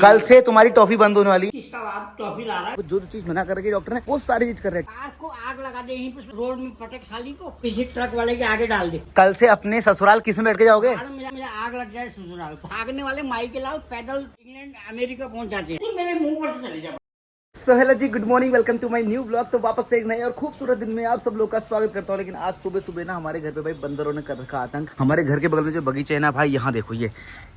कल से तुम्हारी टॉफी बंद होने वाली है। इसका आप टॉफी ला रहा है, जो चीज मना कर रही है डॉक्टर ने वो सारी चीज कर रहे हैं। आग को आग लगा दे यहीं पे रोड में, पटक साली को किसी ट्रक वाले के आगे डाल दे। कल से अपने ससुराल किस में बैठ के जाओगे? मुझे आग लग जाए ससुराल को। भागने वाले माई के लाल पैदल इंग्लैंड अमेरिका पहुंच जाते हैं। मेरे मुंह पर से चले जाओ। सो हेलो जी, good morning, welcome to my new blog. तो वापस से एक नए और खूबसूरत दिन में आप सब लोग का स्वागत करता हूँ। लेकिन आज सुबह सुबह ना हमारे घर पे भाई बंदरों ने कर रखा आतंक। हमारे घर के बगल में जो बगीचे है ना भाई, यहाँ देखो ये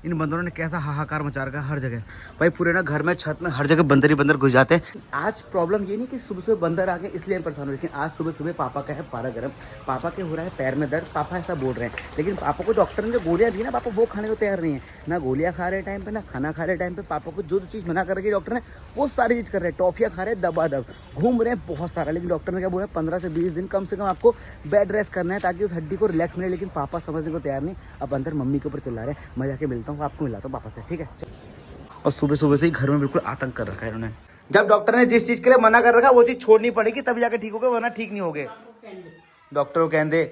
इन बंदरों ने कैसा हाहाकार मचा रखा है हर जगह। भाई पूरे ना घर में, छत में, हर जगह बंदर ही बंदर घुस जाते हैं। आज प्रॉब्लम ये नहीं कि सुबह सुबह बंदर आ गए इसलिए हम परेशान हो, लेकिन आज सुबह सुबह पापा का है पारा गर्म। पापा के हो रहा है पैर में दर्द, पापा ऐसा बोल रहे हैं। लेकिन पापा को डॉक्टर ने जो गोलियां दी ना, पापा वो खाने को तैयार नहीं है। ना गोलियां खा रहे टाइम पे, ना खाना खा रहे टाइम पे। पापा को जो चीज़ मना कर रही है डॉक्टर ने वो सारी चीज़ कर रहे हैं। टॉफियाँ खा रहे हैं दबा दब, घूम रहे हैं बहुत सारा। लेकिन डॉक्टर ने क्या बोला, 15 से 20 दिन कम से कम आपको बेड रेस्ट करना है ताकि उस हड्डी को रिलैक्स मिले। लेकिन पापा समझने को तैयार नहीं। अब अंदर मम्मी के ऊपर चिल्ला रहे हैं। मैं जाके मिलता हूँ, आपको मिलाता हूँ पापा से, ठीक है? और सुबह सुबह से ही घर में बिल्कुल आतंक कर रखा है इन्होंने। जब डॉक्टर ने जिस चीज के लिए मना कर रखा वो चीज छोड़नी पड़ेगी तभी जाके ठीक होगे, वरना ठीक नहीं होगे। डॉक्टर को कहते,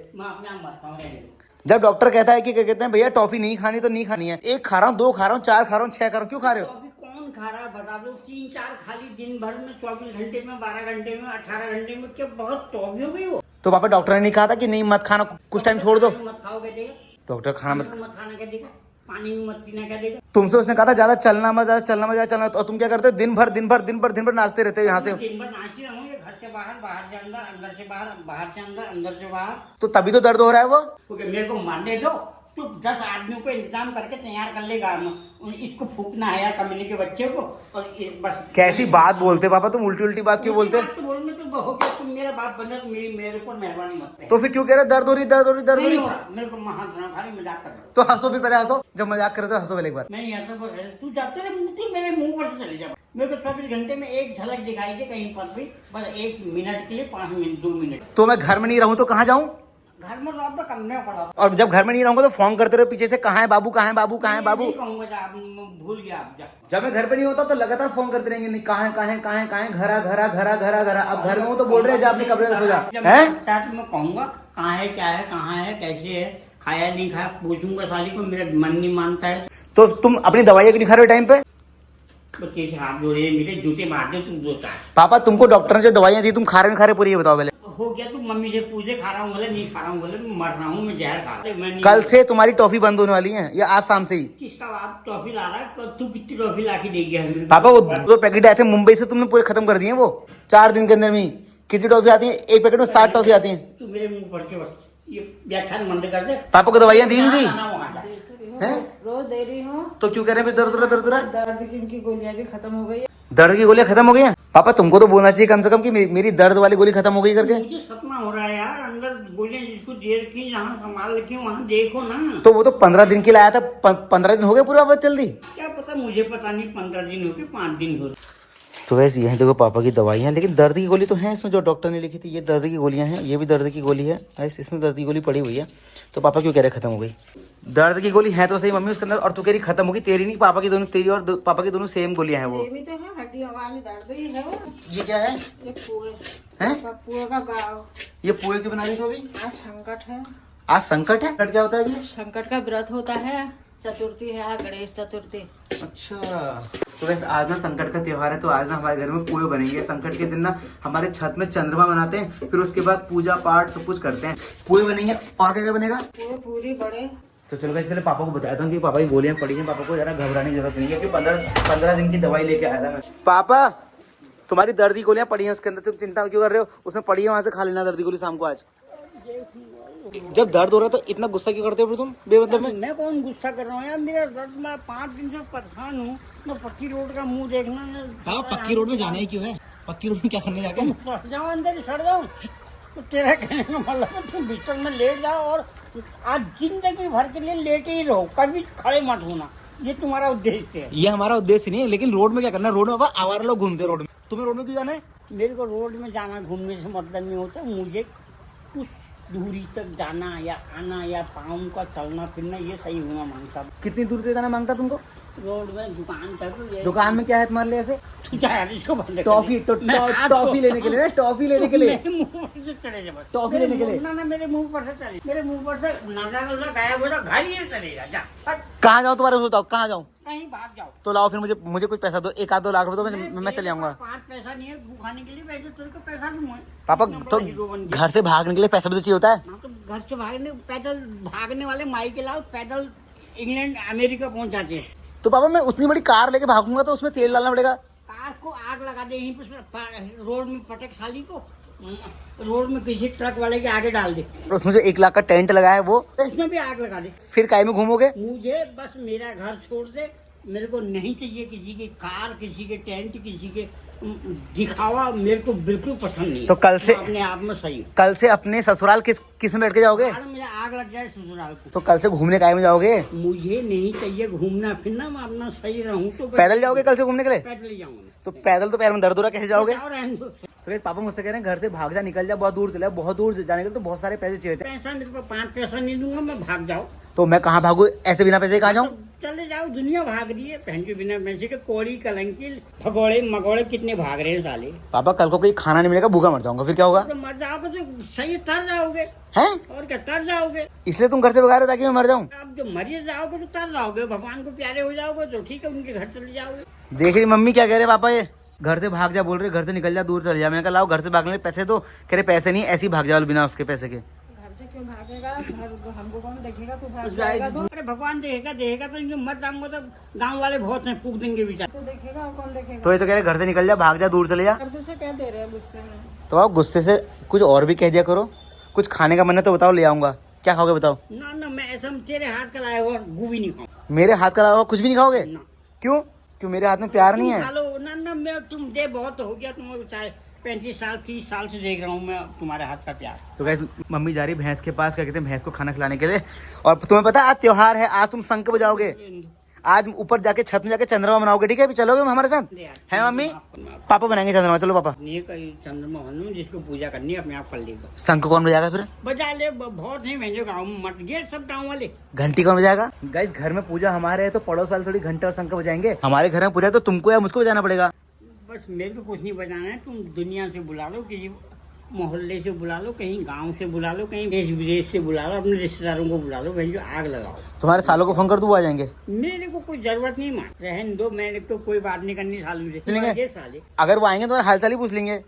जब डॉक्टर कहता है कि क्या कहते हैं, भैया टॉफी नहीं खानी तो नहीं खानी है। एक खा रहा हूँ, दो खा रहा हूँ, चार खा रहा हूँ, 6 खा रहा हूँ, क्यों खा रहे हो? कौन खा रहा है बता दो। 3-4 खाली दिन भर में, 24 घंटे में, 12 घंटे में, 18 घंटे में, क्या बहुत टॉफी हो गई हो? तो पापा डॉक्टर ने नहीं कहा था कि नहीं मत खाना, कुछ टाइम छोड़ दो? मत खाओ क्या देगा डॉक्टर खाना मत खाना क्या देगा, पानी में मत पीना क्या देगा? तुमसे उसने कहा था ज्यादा चलना मत, ज्यादा चलना मत, ज्यादा चलना। और तुम क्या करते हो? दिन भर नाचते रहते हो यहाँ से। दिन भर नाच ही रहूंगे, घर से बाहर, बाहर से अंदर, अंदर से बाहर, बाहर से अंदर, अंदर से बाहर। तो तभी तो दर्द हो रहा है वो। क्योंकि मेरे को मारने दो, तो 10 आदमियों को इंतजाम करके तैयार कर लेगा। इसको फूकना है यार कमीने के बच्चे को। और बस कैसी बात बोलते पापा, तुम उल्टी उल्टी बात क्यों बोलते? तो बोलने तो हो गया, तुम मेरा बाप बने तो मेरे ऊपर मेहरबानी मत करो। तो फिर क्यों कह रहे दर्द हो रही, दर्द हो रही, दर्द हो रही? मेरे को खाली मजाक कर रहा हूं। तो हंसो भी, पहले हंसो। जब मजाक करे तो हंसो पहले एक बार। नहीं यार, तू जाते रहे, मेरे मुंह पर से चले जा। मेरे को 24 घंटे में एक झलक दिखाई दे कहीं पर भी, बस 1 मिनट के लिए, 5 मिनट, 2 मिनट। तो मैं घर में नहीं रहूं तो कहाँ जाऊं? घर में रहो, करने पड़ा। और जब घर में नहीं रहूंगा तो फोन करते रहो पीछे से, कहाँ है बाबू, कहाँ है बाबू, कहाँ है बाबू? भूल गया आप जा। जब मैं घर पे नहीं होता तो लगातार फोन करते रहेंगे, नहीं कहाँ है, कहाँ है, कहाँ है, कहाँ है, घरा घरा घरा घरा घरा। अब घर में हूँ तो बोल रहे हैं जा अपने कमरे में सो जा। मैं कहूंगा कहाँ है, क्या है, कहाँ है, कैसे है, खाया नहीं खाया, पूछूंगा साली को, मेरा मन नहीं मानता है। तो तुम अपनी दवाइयाँ क्यों नहीं खा रहे हो टाइम पे? हाथ जोड़े, मेरे जूते मार दे तुम 2-4। पापा तुमको डॉक्टर ने जो दवाइयाँ दी तुम खा रहे खा रहे पूरी, ये बताओ पहले। हो गया तू मम्मी से पूछे, खा रहा हूँ बोले, नहीं खा रहा हूँ बोले, मर रहा हूँ मैं, जहर खा रहा हूँ। कल से तुम्हारी टॉफी बंद होने वाली है, या आज शाम से ही। किसका आप टॉफी ला रहा है? तू कितनी टॉफी ला के दे गया? पापा वो 2 पैकेट आए थे मुंबई से, तुमने पूरे खत्म कर दिए वो 4 दिन के अंदर में। कितनी टॉफी आती है? एक पैकेट में 60 टॉफी आती है। तू मेरे मुंह पर के बस ये व्याख्यान बंद कर दे। पापा को दवाइयाँ दी इनकी है? रोज दे रही हूँ। तो क्यों कह रहे हैं दर्द दर्द? दर्द की इनकी गोलियां भी खत्म हो गई। दर्द की गोलियां खत्म हो गई हैं? पापा तुमको तो बोलना चाहिए कम से कम कि मेरी दर्द वाली गोली खत्म हो गई करके। मुझे सपना हो रहा है यार, अंदर गोलियां जिसको दे रखी, जहाँ संभाल रखी वहाँ देखो ना। तो वो तो 15 दिन के लिए आया था, 15 दिन हो गए पूरे वापस जल्दी। क्या पता, मुझे पता नहीं, 15 दिन हो गए, 5 दिन हो गए। तो वैसे ये देखो पापा की दवाइयाँ, लेकिन दर्द की गोली तो है इसमें जो डॉक्टर ने लिखी थी। ये दर्द की गोलियां हैं, ये भी दर्द की गोली है, इसमें दर्द की गोली पड़ी हुई है। तो पापा क्यों कह रहे खत्म हो गई? दर्द की गोली है तो सही मम्मी उसके अंदर, और तू कह रही खत्म होगी। तेरी नहीं, पापा की दोनों, तेरी और पापा की दोनों सेम गोलियां हैं वो। सेम ही तो है, हड्डियों वाली दर्द ही है वो। ये क्या है? ये पुए हैं? पुए का गाँव। ये पुए क्यों बना रही थी अभी? आज संकट है। आज संकट है? संकट क्या होता है अभी? संकट का व्रत होता है, चतुर्थी है आज, गणेश चतुर्थी। अच्छा, तो वैसे आज ना संकट का त्योहार है, तो आज ना हमारे घर में पुए बनेंगे। संकट के दिन ना हमारे छत में चंद्रमा बनाते हैं, फिर उसके बाद पूजा पाठ सब कुछ करते हैं। पुए बनेंगे। और क्या क्या बनेगा? पुए पूरी बड़े। तो चलो गाइस, पहले पापा को बताया था कि पापा की गोलियां पड़ी हैं। पापा को जरा घबराने की जरूरत नहीं है, क्योंकि 15 दिन की दवाई लेके आया था मैं। पापा तुम्हारी दर्द की गोलियां पड़ी हैं उसके अंदर, तुम चिंता क्यों कर रहे हो? उसमें पड़ी है, वहां से खा लेना दर्द की गोली शाम को। आज जब दर्द हो रहा है तो इतना गुस्सा क्यों करते हो तुम बेमतलब में? मैं कौन गुस्सा कर रहा हूँ यार, मेरा दर्द, मैं 5 दिन से परेशान हूँ। मैं पक्की रोड का मुंह देखना। पक्की रोड में जाना ही क्यों है? पक्की रोड में क्या करने जाके? सड़ जाऊँ, अंदर सड़ जाऊँ। तो तेरा कहने का मतलब है तुम बिस्तर में लेट जाओ और आज जिंदगी भर के लिए लेटे ही रहो, कभी खड़े मत होना। ये तुम्हारा उद्देश्य है? ये हमारा उद्देश्य नहीं है, लेकिन रोड में क्या करना है? रोड में आवारा लोग घूमते रोड में, तुम्हें रोड में क्यों जाना है? मेरे को रोड में जाना घूमने से मतलब नहीं होता। मुझे कुछ दूरी तक जाना या आना या पाँव का चलना फिरना, ये सही होना मांगता। कितनी दूर से जाना मांगता तुमको? रोड में दुकान तक। दुकान में क्या है तुम्हारे लिए ऐसे? तू जा यार, इसको बंद कर। टॉफी तो मैं हाथ टॉफी लेने के लिए ना, टॉफी लेने के लिए। मेरे मुंह पर से चले जा बस। टॉफी मेरे लेने के मुंह- लिए। ना मेरे मुंह पर से चले, मेरे मुंह पर से नजर गायब हो जा, घर ही चले जा, जा हट, कहाँ जाऊँ तुम्हारे बताओ, कहाँ जाऊँ? कहीं भाग जाओ। तो लाओ फिर मुझे कुछ पैसा दो, 1-2 लाख रुपए दो, मैं चले जाऊंगा। 5 पैसा नहीं है तू खाने के लिए, बैठो तेरे को पैसा दूंगा। पापा इतना तो बड़ा हीरो बन गया। घर से भागने के लिए पैसा भी तो चाहिए होता है। हाँ, तो घर से भागने, पैदल भागने वाले माई के लाओ, पैदल इंग्लैंड अमेरिका पहुंच जाते हैं। तो पापा मैं उतनी बड़ी कार लेके भागूंगा तो उसमें तेल डालना पड़ेगा। कार को आग लगा दे यहीं पे रोड में, पटक साली को रोड में किसी ट्रक वाले के आगे डाल दे, और उसमें जो 1 लाख का टेंट लगा है वो, उसमें भी आग लगा दे। फिर काय में घूमोगे? मुझे बस मेरा घर छोड़ दे, मेरे को नहीं चाहिए किसी की कार, किसी के टेंट, किसी के दिखावा, मेरे को बिल्कुल पसंद नहीं। तो कल से- मैं अपने आप में सही हूँ। कल से अपने ससुराल किस में बैठ के जाओगे? कार में आग लग जाए ससुराल को, तो कल से घूमने काय में जाओगे? मुझे नहीं चाहिए घूमना फिरना, मैं अपना सही रहूँ तो पैदल जाओगे कल से घूमने के लिए? पैदल ही जाऊंगा। तो पैदल तो पैर में दर्द हो रहा, कैसे जाओगे? जाओ, रहने दो। तो guys, पापा मुझसे कह रहे हैं घर से भाग जा, निकल जा, बहुत दूर चला, बहुत दूर जाने के लिए तो बहुत सारे पैसे चाहिए थे। पैसा मेरे को 5 पैसा नहीं दूंगा, मैं भाग जाओ। तो मैं कहाँ भागू, ऐसे बिना पैसे कहाँ जाऊँ? तो चले जाओ, दुनिया भाग रही है बहन के बिना पैसे के, कोड़ी कलंकी भगोड़े मगोड़े कितने भाग रहे हैं साले। पापा कल को कोई खाना नहीं मिलेगा, भूखा मर जाऊंगा, फिर क्या होगा? तो मर जाओगे तो सही तर जाओगे, हैं? और क्या तर जाओगे। इसलिए तुम घर से भगा रहे हो ताकि मैं मर जाऊं? अब जो मर जाओगे तो तर जाओगे, भगवान को प्यारे हो जाओगे तो ठीक है, उनके घर चले जाओगे। देख रही मम्मी क्या कह रहे पापा, ये घर से भाग जा बोल रहे, घर से निकल जा, दूर चल जा। मैंने कहा लाओ घर से भागने में पैसे दो, कह रहे पैसे नहीं, ऐसे ही भाग जाओ बिना उसके पैसे के। घर से क्यों भागेगा? घर हमको कौन देखेगा? तू भाग जाएगा तो अरे भगवान देखेगा तो इनको मत जाऊंगा तो गाँव वाले बहुत हैं, फूक देंगे बेचारे। तू देखेगा और कौन देखेगा? तो ये तो कह रहे घर से निकल जा, भाग जा, दूर चले जा। अब तुझसे क्या दे रहे हैं गुस्से में? तो आप गुस्से से कुछ और भी कह दिया करो, कुछ खाने का मन है तो बताओ, ले आऊंगा। क्या खाओगे बताओ? ना मैं ऐसा तेरे हाथ का लाया हुआ गू भी नहीं खाऊं। मेरे हाथ का अलावा कुछ भी नहीं खाओगे? ना क्यों? क्यों मेरे हाथ में प्यार नहीं तुम है? खा लो ना मैं, तुम दे बहुत हो गया, तुम 35 साल 30 साल से देख रहा हूँ मैं तुम्हारे हाथ का प्यार। तो गाइस मम्मी जा रही भैंस के पास, क्या कहते हैं, भैंस को खाना खिलाने के लिए। और तुम्हें पता है आज त्योहार है, आज तुम शंख बजाओगे, आज ऊपर जाके छत में जाके चंद्रमा बनाओगे, ठीक है? अभी चलोगे हमारे साथ? है मम्मी? पापा बनाएंगे चंद्रमा, चलो पापा। नहीं कहीं चंद्रमा बनू, जिसको पूजा करनी है अपने आप कर लेगा। शंख कौन बजाएगा फिर? बजा ले, बहुत नहीं महंगे गाँव में मत गए सब गाँव वाले। घंटी कौन बजाएगा? गाइस घर में पूजा हमारे है तो पड़ोस वाले थोड़ी घंटे और शंख बजाएंगे। हमारे घर में पूजा है तो तुमको या मुझको बजाना पड़ेगा। बस मेरे को कुछ नहीं बजाना है, तुम दुनिया से बुला लो, किसी मोहल्ले से बुला लो, कहीं गांव से बुला लो, कहीं देश विदेश से बुला लो, अपने रिश्तेदारों को बुला लो, भाई जो आग लगाओ। तुम्हारे सालों को फोन कर दूं, वो आ जाएंगे। मेरे को कोई जरूरत नहीं, मां रहन दो, मैंने तो कोई बात नहीं करनी सालू से। चलेंगे? ये साले अगर वो आएंगे तो हालचाल ही पूछ लेंगे।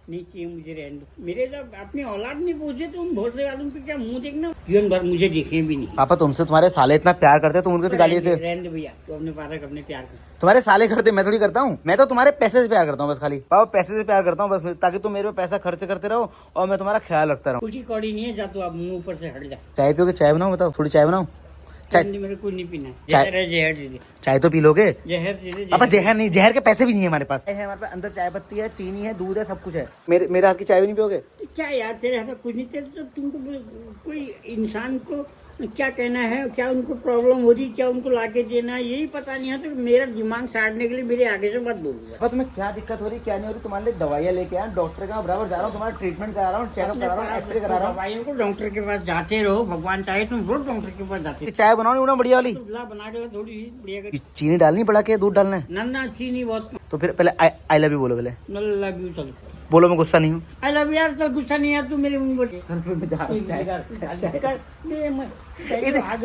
नहीं चाहिए मुझे, रहन दो। मेरे जब अपनी औलाद नहीं पूछे तुम भोसले वालों पे क्या मुंह देखना, जीवन भर मुझे देखे भी नहीं। पापा तुमसे तुम्हारे साले इतना प्यार करते तुम उनको तो गाली देते। रहन दो भैया, तो अपने पारक अपने प्यार को। तुम्हारे साले करते, मैं थोड़ी करता हूँ। मैं तो तुम्हारे पैसे से प्यार करता हूँ बस, खाली पापा पैसे से प्यार करता हूँ बस, ताकि तुम मेरे पे पैसा खर्च करते रहो और मैं तुम्हारा ख्याल रखता रहूँ। कुछ कौड़ी नहीं है, जा तो आप मुंह ऊपर से हट जा। चाय पियोगे? चाय बनाओ, बताओ थोड़ी चाय बनाओ। चाय मेरे को नहीं पीना, चाय- जहर है, जहर दे दे, चाय तो पी लोगे? जहर दे दे, पापा जहर नहीं, जहर के पैसे भी नहीं है हमारे पास। है हमारे पास, अंदर चाय पत्ती है, चीनी है, दूध है, सब कुछ है। मेरे हाथ की चाय भी नहीं पियोगे? तो क्या यार तेरे हाथ में कुछ नहीं चलता, तो तुमको कोई इंसान को क्या कहना है, क्या उनको प्रॉब्लम हो रही, क्या उनको लाके देना, यही पता नहीं है। तो मेरा दिमाग साड़ने के लिए मेरे आगे से मत बोलूंगा। पापा तुम्हें क्या दिक्कत हो रही, क्या नहीं हो रही? तुम्हारे लिए दवाइयाँ लेके आया, डॉक्टर का बराबर जा रहा हूँ, तुम्हारा ट्रीटमेंट करा रहा हूँ, चेकअप करा रहा हूँ, एक्सरे करा रहा हूँ। दवाइयों को डॉक्टर के पास जाते रहो, भगवान चाहे तुम रोज डॉक्टर के पास जाते चाय बनाओ नहीं बढ़िया वाली। रहो। ला बना के थोड़ी सी बढ़िया कर। चीनी डालनी पड़ा के दूध डालना है? नन्ना चीनी बहुत। तो फिर पहले आई लव यू बोलो, पहले लव यू चल, बोलो, मैं गुस्सा नहीं हूँ। आई लव यू यार, चल गुस्सा नहीं है तू मेरे मुंह पर।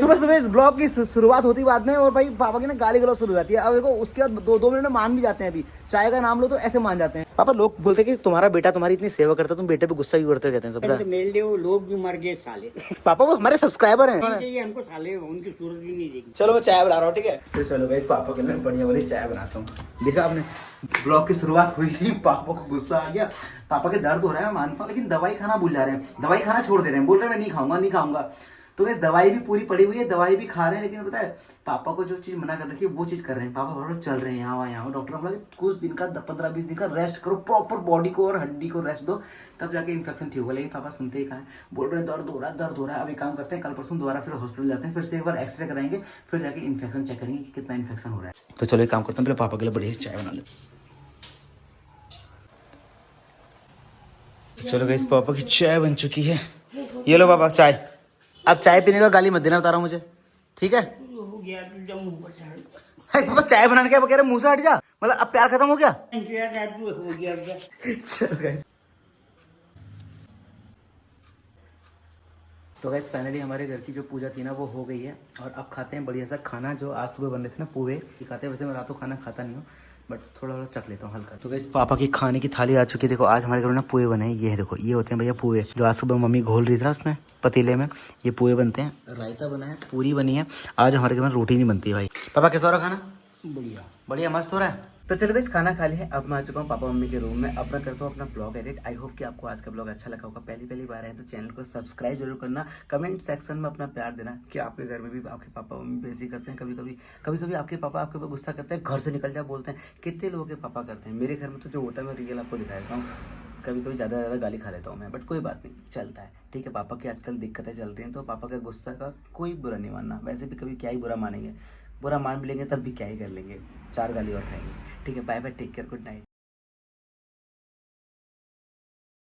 सुबह सुबह इस ब्लॉग की शुरुआत होती बाद में, और भाई पापा की ना गाली गलौज शुरू हो जाती है। अब देखो उसके बाद दो मिनट में मान भी जाते हैं। अभी चाय का नाम लो तो ऐसे मान जाते हैं। पापा लोग बोलते हैं कि तुम्हारा बेटा तुम्हारी इतनी सेवा करता है, तुम बेटे पे गुस्सा क्यों करते हो, कहते हैं सबसे। मेरे लिए वो लोग भी मर गए साले। पापा वो हमारे सब्सक्राइबर हैं। चाहिए हमको साले, उनकी सूरत भी नहीं देखी। चलो मैं चाय बना रहा हूँ, ठीक है? फिर चलो गाइस पापा के लिए बढ़िया वाली चाय बनाता हूँ। देखा आपने, ब्लॉग की शुरुआत हुई थी, पापा को गुस्सा आ गया। पापा के दर्द हो रहा है, मैं मानता हूँ, लेकिन दवाई खाना भूल जा रहे हैं, दवाई खाना छोड़ दे रहे हैं, बोल रहे हैं मैं नहीं खाऊंगा। तो गाइस दवाई भी पूरी पड़ी हुई है, दवाई भी खा रहे हैं, लेकिन पता है पापा को जो चीज मना कर रखी है वो चीज कर रहे हैं। पापा बराबर चल रहे हैं यहाँ। डॉक्टर ने बोला कि कुछ दिन का 15-20 दिन का रेस्ट करो, प्रॉपर बॉडी को और हड्डी को रेस्ट दो, तब जाके इन्फेक्शन ठीक होगा। लेकिन पापा सुनते ही कहाँ, बोल रहे हैं दर्द हो रहा है। अब एक काम करते हैं, कल परसों दोबारा फिर हॉस्पिटल जाते हैं, फिर से एक बार एक्सरे कराएंगे, फिर जाके इन्फेक्शन चेक करेंगे कि कितना इन्फेक्शन हो रहा है। तो चलो एक काम करते हैं, पहले पापा के लिए बढ़िया चाय बना लेते हैं। चलो गाइस पापा की चाय बन चुकी है, ये लो पापा चाय। अब चाय पीने का गाली मत देना, बता रहा हूँ मुझे, ठीक है? हो गया तो जब मुंह पर चढ़। हाय पापा चाय बनाने के कह रहे मुंह से हट जा, मतलब अब प्यार खत्म हो गया? इंडिया टाइप हो गया अब। चलो guys। तो गैस फाइनली हमारे घर की जो पूजा थी ना वो हो गई है और अब खाते हैं बढ़िया सा खाना जो आज सुबह बन रहे थे ना, पोहे खाते हैं। वैसे मैं रातों खाना खाता नहीं हूँ बट थोड़ा थोड़ा चख लेता हूँ हल्का। तो गैस पापा की खाने की थाली आ चुकी है। देखो आज हमारे घर में ना पोहे बने हैं। ये है देखो, ये होते हैं भैया पोहे जो आज सुबह मम्मी घोल रही थी ना उसमें पतीले में। ये पोहे बनते हैं, रायता बना है, पूरी बनी है। आज हमारे घर में रोटी नहीं बनती भाई। पापा कैसा हो रहा खाना? बढ़िया बढ़िया मस्त हो रहा है। तो चलो गाइस खाना खा लिया है। अब मैं आ चुका हूँ पापा मम्मी के रूम में। अब मैं करता हूँ अपना ब्लॉग एडिट। आई होप कि आपको आज का ब्लॉग अच्छा लगा होगा। पहली बार आए तो चैनल को सब्सक्राइब जरूर करना। कमेंट सेक्शन में अपना प्यार देना कि आपके घर में भी आपके पापा मम्मी भी ऐसे ही करते हैं। कभी कभी आपके पापा आपके ऊपर गुस्सा करते हैं, घर से निकल जा बोलते हैं। कितने लोगों के पापा करते हैं। मेरे घर में तो जो होता है मैं रियल आपको दिखा देता हूँ। कभी कभी ज़्यादा गाली खा लेता हूँ मैं, बट कोई बात नहीं, चलता है। ठीक है, पापा की आजकल दिक्कतें चल रही हैं तो पापा का गुस्सा का कोई बुरा नहीं मानना। वैसे भी कभी क्या ही बुरा मानेंगे, बुरा मान भी लेंगे तब भी क्या ही कर लेंगे, 4 गाली और खाएंगे। ठीक है, bye bye, take care, good night.